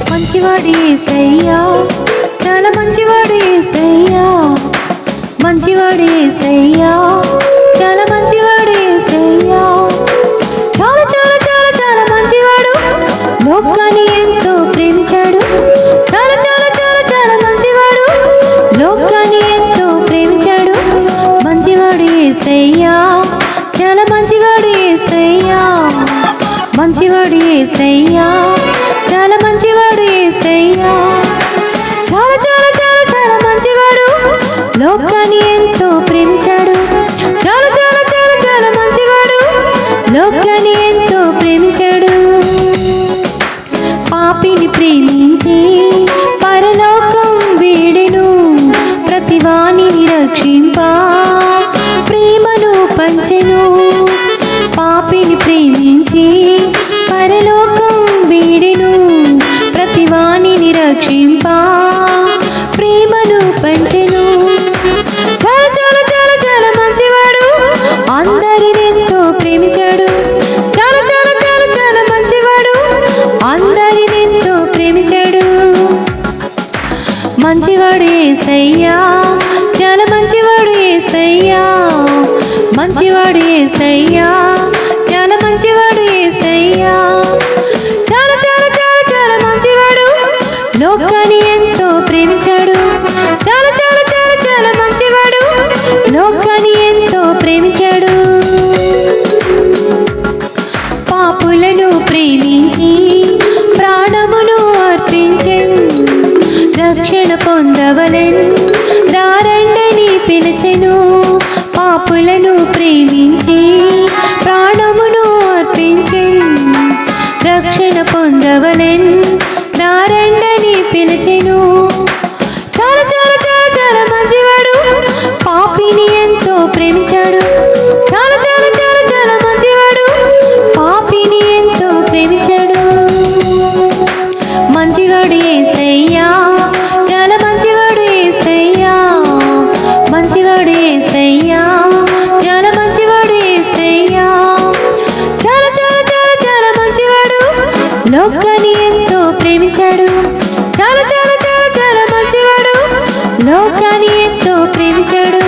మంచివాడు యేసయ్యా, చాలా మంచివాడు యేసయ్యా, మంచివాడు యేసయ్యా, చాలా మంచివాడు యేసయ్యా, చాలా చాలా చాలా చాలా మంచివాడు, లోకాన్ని ఎంతో ప్రేమించాడు, చాలా చాలా చాలా చాలా మంచివాడు, లోకాన్ని ఎంతో ప్రేమించాడు, మంచివాడు యేసయ్యా, చాలా మంచివాడు యేసయ్యా, మంచివాడు యేసయ్యా, చాలా మంచివాడు యేసయ్యా, చాలా చాలా చాలా చాలా మంచివాడు, లోకాన్ని ఎంతో ప్రేమించాడు, చాలా చాలా చాలా చాలా మంచివాడు, లోకాన్ని ఎంతో ప్రేమించాడు. పాపిని ప్రేమించి పరలోకం వీడెను, ప్రతివానిని రక్షింప ప్రేమను పంచెను, పాపిని ప్రేమించి పరలోకం వీడెను, ప్రతివానిని రక్షింప ప్రేమను పంచెను, చాలా చాలా చాలా చాలా మంచివాడు, అందరిని ఎంతో ప్రేమించాడు, చాలా చాలా చాలా చాలా మంచివాడు, అందరిని ఎంతో ప్రేమించాడు. మంచివాడు యేసయ్యా, చాలా మంచివాడు యేసయ్యా, మంచివాడు యేసయ్యా, చాలా మంచివాడు యేసయ్యా, చాలా చాలా చాలా చాలా మంచివాడు, లోకాన్ని ఎంతో ప్రేమించాడు, చాలా చాలా చాలా చాలా మంచివాడు, లోకాన్ని ఎంతో ప్రేమించాడు. పాపులను ప్రేమించి ప్రాణమును అర్పించెను, రక్షణ పొందవలెన్ దారండని పిలిచెను, పాపులను ప్రేమించి ప్రాణమును అర్పించెను, రక్షణ పొందవలెన్ దారండని పిలిచెను, చాలా చాలా చాలా చాలా మంచివాడు, పాపిని ఎంతో ప్రేమించాడు, చాలా చాలా చాలా చాలా మంచివాడు, పాపిని ఎంతో ప్రేమించాడు. మంచివాడు యేసయ్యా, చాలా మంచివాడు యేసయ్యా, మంచివాడు యేసయ్యా, చాలా మంచివాడు యేసయ్యా, చాలా చాలా చాలా చాలా మంచివాడు, లోకాన్ని ఎంతో ప్రేమించాడు, చాలా చాలా చాలా చాలా మంచివాడు, లోకాన్ని ఎంతో ప్రేమించాడు.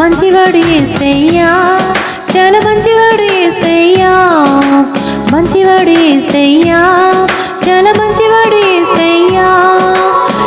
మంచివాడు యేసయ్యా, చాలా మంచివాడు యేసయ్యా, మంచివాడు యేసయ్యా, చాలా మంచివాడు